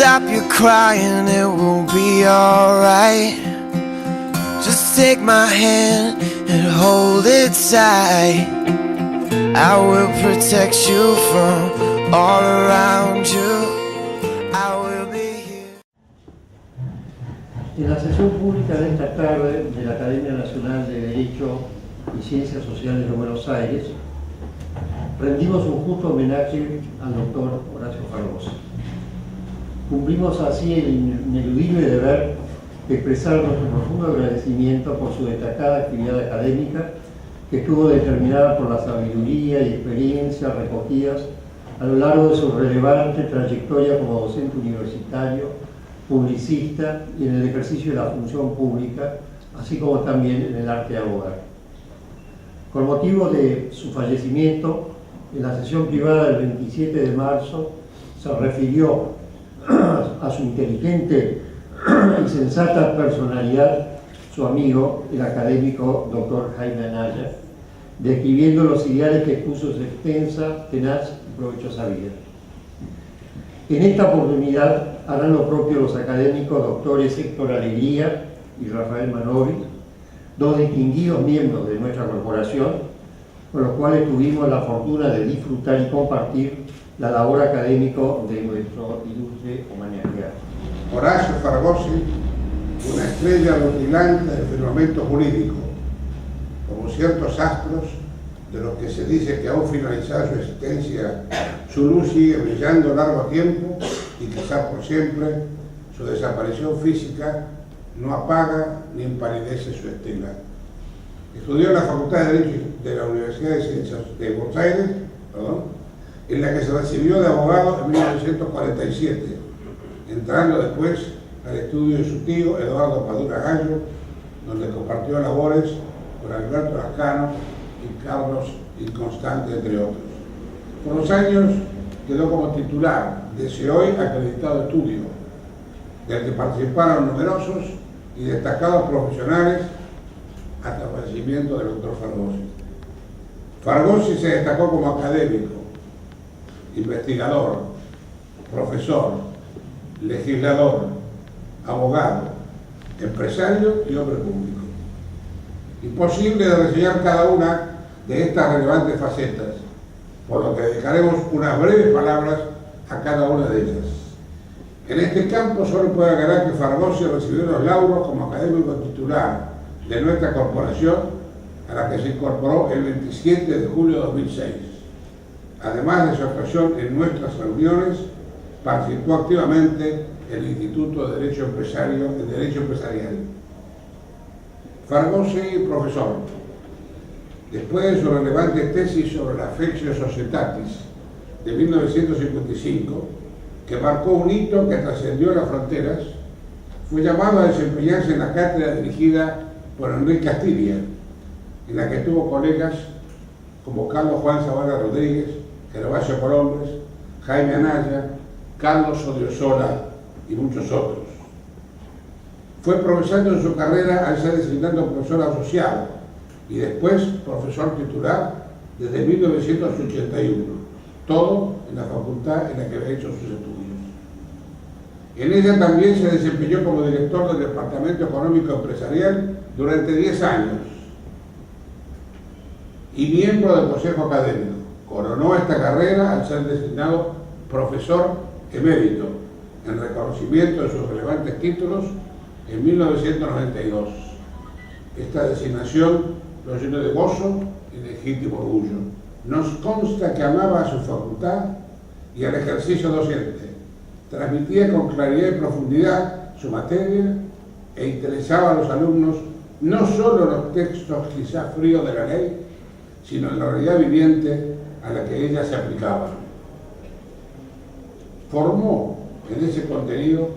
stop your crying, it will be alright. Just take my hand and hold it tight. I will protect you from all around you. I will be here. En la sesión pública de esta tarde de la Academia Nacional de Derecho y Ciencias Sociales de Buenos Aires, rendimos un justo homenaje al doctor Horacio Fargosi. Cumplimos así el ineludible deber de expresar nuestro profundo agradecimiento por su destacada actividad académica, que estuvo determinada por la sabiduría y experiencia recogidas a lo largo de su relevante trayectoria como docente universitario, publicista y en el ejercicio de la función pública, así como también en el arte de abogar. Con motivo de su fallecimiento, en la sesión privada del 27 de marzo, se refirió a su inteligente y sensata personalidad su amigo, el académico Dr. Jaime Anaya, describiendo los ideales que expuso su extensa, tenaz y provechosa vida. En esta oportunidad harán lo propio los académicos doctores Héctor Alegría y Rafael Manovi, dos distinguidos miembros de nuestra corporación, con los cuales tuvimos la fortuna de disfrutar y compartir la labor académico de nuestro ilustre homenajeado. Horacio Fargosi, una estrella rutilante del firmamento jurídico, como ciertos astros de los que se dice que aún finalizada su existencia, su luz sigue brillando largo tiempo y quizá por siempre, su desaparición física no apaga ni empalidece su estela. Estudió en la Facultad de Derecho de la Universidad de Ciencias de Buenos Aires, en la que se recibió de abogado en 1947, entrando después al estudio de su tío Eduardo Padura Gallo, donde compartió labores con Alberto Lascano y Carlos Inconstante, entre otros. Por los años quedó como titular de ese hoy acreditado estudio, del que participaron numerosos y destacados profesionales hasta el fallecimiento del doctor Fargosi. Fargosi se destacó como académico, investigador, profesor, legislador, abogado, empresario y hombre público. Imposible de reseñar cada una de estas relevantes facetas, por lo que dedicaremos unas breves palabras a cada una de ellas. En este campo solo puedo aclarar que Fargosi recibió los lauros como académico titular de nuestra corporación, a la que se incorporó el 27 de julio de 2006. Además de su actuación en nuestras reuniones, participó activamente en el Instituto de Derecho Empresarial. Fargosi, profesor. Después de su relevante tesis sobre la Fectio Societatis de 1955, que marcó un hito que trascendió las fronteras, fue llamado a desempeñarse en la cátedra dirigida por Enrique Castilla, en la que tuvo colegas como Carlos Juan Zavala Rodríguez, Gervasio Colombres, Jaime Anaya, Carlos Odriozola y muchos otros. Fue progresando en su carrera al ser designado profesor asociado y después profesor titular desde 1981, todo en la facultad en la que había hecho sus estudios. En ella también se desempeñó como director del Departamento Económico Empresarial durante 10 años y miembro del Consejo Académico. Coronó esta carrera al ser designado profesor emérito en reconocimiento de sus relevantes títulos en 1992. Esta designación lo llenó de gozo y legítimo orgullo. Nos consta que amaba a su facultad y al ejercicio docente. Transmitía con claridad y profundidad su materia e interesaba a los alumnos no solo los textos quizás fríos de la ley, sino en la realidad viviente a la que ella se aplicaba. Formó en ese contenido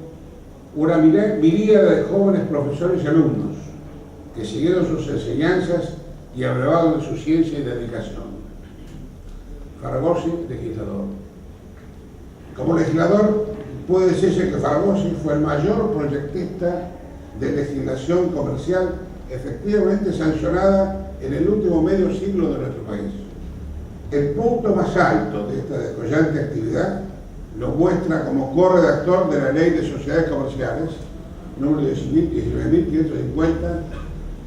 una miríada de jóvenes profesores y alumnos que siguieron sus enseñanzas y abrevaron de su ciencia y dedicación. Fargosi, legislador. Como legislador, puede decirse que Fargosi fue el mayor proyectista de legislación comercial efectivamente sancionada en el último medio siglo de nuestro país. El punto más alto de esta descollante actividad lo muestra como corredactor de la Ley de Sociedades Comerciales, número 19.550,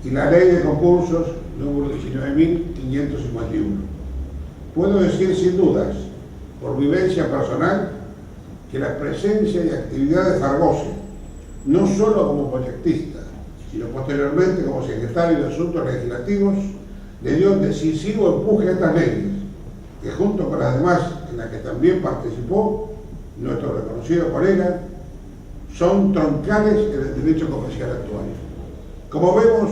y la Ley de Concursos, número 19.551. Puedo decir sin dudas, por vivencia personal, que la presencia y actividad de Fargossi, no solo como proyectista, sino posteriormente como secretario de Asuntos Legislativos, le dio un decisivo empuje a estas leyes, que junto con las demás en las que también participó nuestro reconocido colega, son troncales en el derecho comercial actual. Como vemos,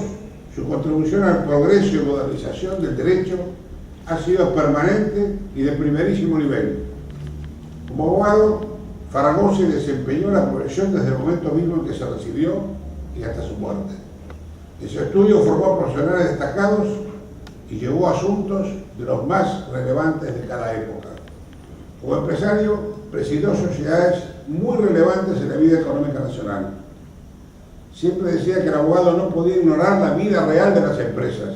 su contribución al progreso y modernización del derecho ha sido permanente y de primerísimo nivel. Como abogado, Fargossi desempeñó la profesión desde el momento mismo en que se recibió y hasta su muerte. En su estudio formó profesionales destacados y llevó asuntos de los más relevantes de cada época. Como empresario, presidió sociedades muy relevantes en la vida económica nacional. Siempre decía que el abogado no podía ignorar la vida real de las empresas,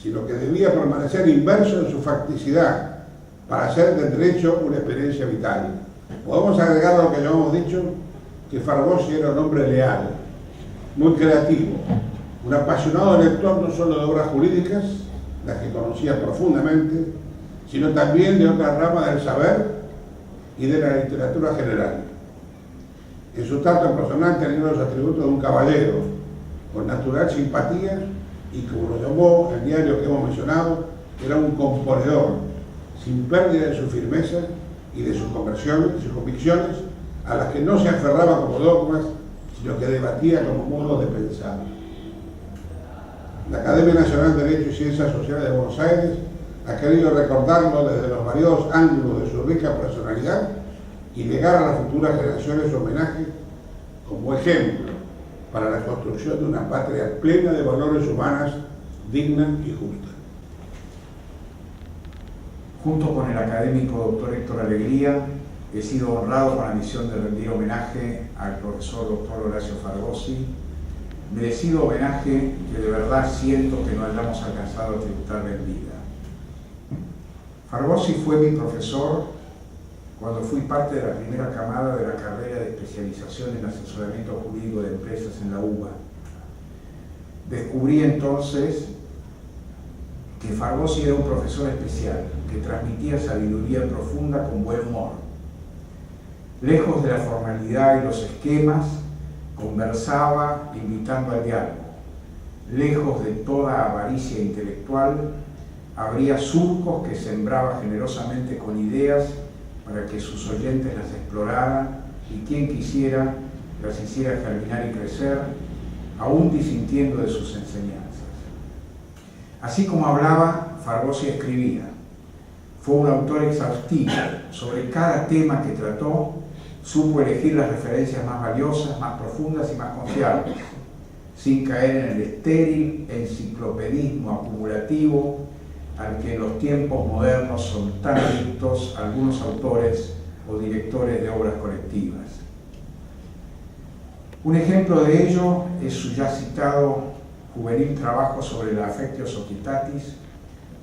sino que debía permanecer inmerso en su facticidad para hacer del derecho una experiencia vital. Podemos agregar a lo que ya hemos dicho, que Fargossi era un hombre leal, muy creativo, un apasionado lector no solo de obras jurídicas, las que conocía profundamente, sino también de otras ramas del saber y de la literatura general. En su trato personal tenía los atributos de un caballero, con natural simpatía, y como lo llamó el diario que hemos mencionado, era un componedor, sin pérdida de su firmeza y de sus convicciones, a las que no se aferraba como dogmas, sino que debatía como modo de pensar. La Academia Nacional de Derecho y Ciencias Sociales de Buenos Aires ha querido recordarlo desde los variados ángulos de su rica personalidad y legar a las futuras generaciones su homenaje como ejemplo para la construcción de una patria plena de valores humanos, digna y justa. Junto con el académico doctor Héctor Alegría, he sido honrado con la misión de rendir homenaje al profesor doctor Horacio Fargossi, merecido homenaje que de verdad siento que no hayamos alcanzado a tributarle en vida. Fargossi fue mi profesor cuando fui parte de la primera camada de la carrera de especialización en asesoramiento jurídico de empresas en la UBA. Descubrí entonces que Fargossi era un profesor especial, que transmitía sabiduría profunda con buen humor. Lejos de la formalidad y los esquemas, conversaba invitando al diálogo. Lejos de toda avaricia intelectual, abría surcos que sembraba generosamente con ideas para que sus oyentes las exploraran y quien quisiera las hiciera germinar y crecer, aún disintiendo de sus enseñanzas. Así como hablaba, Fargossi escribía. Fue un autor exhaustivo. Sobre cada tema que trató, supo elegir las referencias más valiosas, más profundas y más confiables, sin caer en el estéril enciclopedismo acumulativo al que en los tiempos modernos son tan adictos algunos autores o directores de obras colectivas. Un ejemplo de ello es su ya citado juvenil trabajo sobre la Affectio Societatis,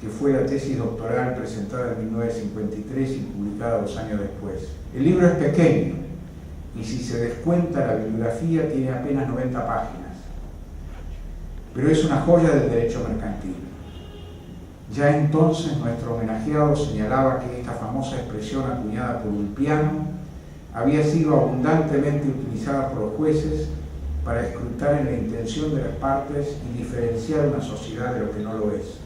que fue la tesis doctoral presentada en 1953 y publicada 2 años después. El libro es pequeño y si se descuenta la bibliografía tiene apenas 90 páginas, pero es una joya del derecho mercantil. Ya entonces nuestro homenajeado señalaba que esta famosa expresión acuñada por Ulpiano había sido abundantemente utilizada por los jueces para escrutar en la intención de las partes y diferenciar una sociedad de lo que no lo es.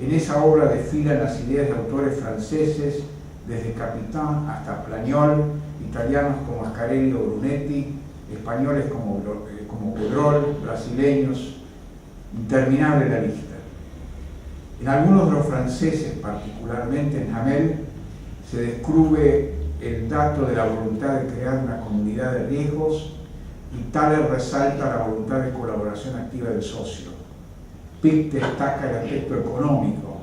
En esa obra desfilan las ideas de autores franceses, desde Capitán hasta Plagnol, italianos como Ascarelli o Brunetti, españoles como Pedrol, brasileños, interminable la lista. En algunos de los franceses, particularmente en Hamel, se descubre el dato de la voluntad de crear una comunidad de riesgos y Thaler resalta la voluntad de colaboración activa del socio. Pick destaca el aspecto económico,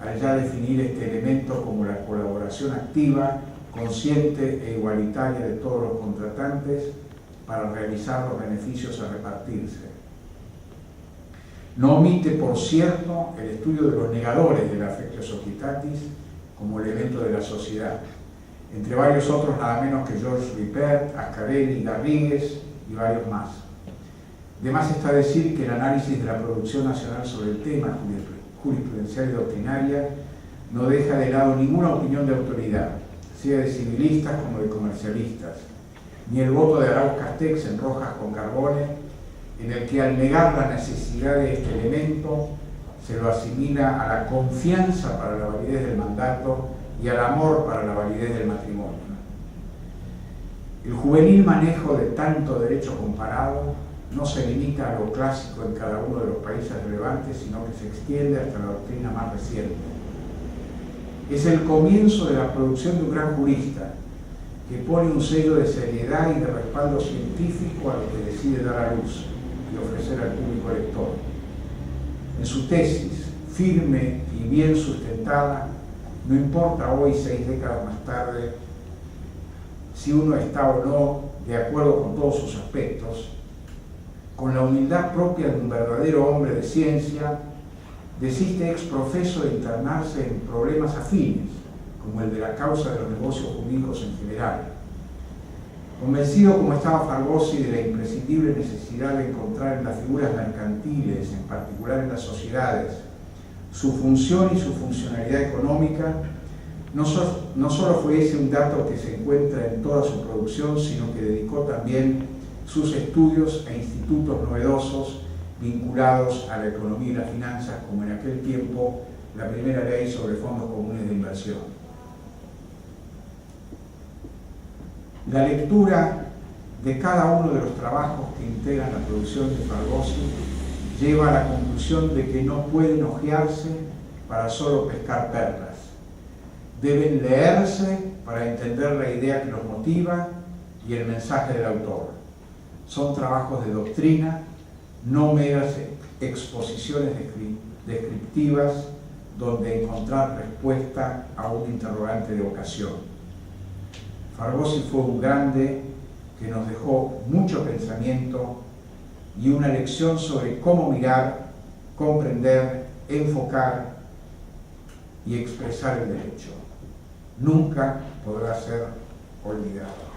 al ya definir este elemento como la colaboración activa, consciente e igualitaria de todos los contratantes para realizar los beneficios a repartirse. No omite, por cierto, el estudio de los negadores de la Affectio Societatis, como elemento de la sociedad. Entre varios otros, nada menos que Georges Ripert, Ascarelli, Garrigues y varios más. De más está decir que el análisis de la producción nacional sobre el tema jurisprudencial y doctrinaria no deja de lado ninguna opinión de autoridad, sea de civilistas como de comercialistas, ni el voto de Arauz Castex en Rojas con Carbone, en el que al negar la necesidad de este elemento se lo asimila a la confianza para la validez del mandato y al amor para la validez del matrimonio. El juvenil manejo de tanto derecho comparado no se limita a lo clásico en cada uno de los países relevantes, sino que se extiende hasta la doctrina más reciente. Es el comienzo de la producción de un gran jurista que pone un sello de seriedad y de respaldo científico a lo que decide dar a luz y ofrecer al público lector. En su tesis, firme y bien sustentada, no importa hoy, 6 décadas más tarde, si uno está o no de acuerdo con todos sus aspectos, con la humildad propia de un verdadero hombre de ciencia, desiste ex profeso de internarse en problemas afines, como el de la causa de los negocios jurídicos en general. Convencido como estaba Farbozzi de la imprescindible necesidad de encontrar en las figuras mercantiles, en particular en las sociedades, su función y su funcionalidad económica, no solo fue ese un dato que se encuentra en toda su producción, sino que dedicó también sus estudios a institutos novedosos vinculados a la economía y las finanzas, como en aquel tiempo la primera ley sobre fondos comunes de inversión. La lectura de cada uno de los trabajos que integran la producción de Farbozzi lleva a la conclusión de que no pueden hojearse para solo pescar perlas. Deben leerse para entender la idea que los motiva y el mensaje del autor. Son trabajos de doctrina, no meras exposiciones descriptivas donde encontrar respuesta a un interrogante de vocación. Farbozzi fue un grande que nos dejó mucho pensamiento y una lección sobre cómo mirar, comprender, enfocar y expresar el derecho. Nunca podrá ser olvidado.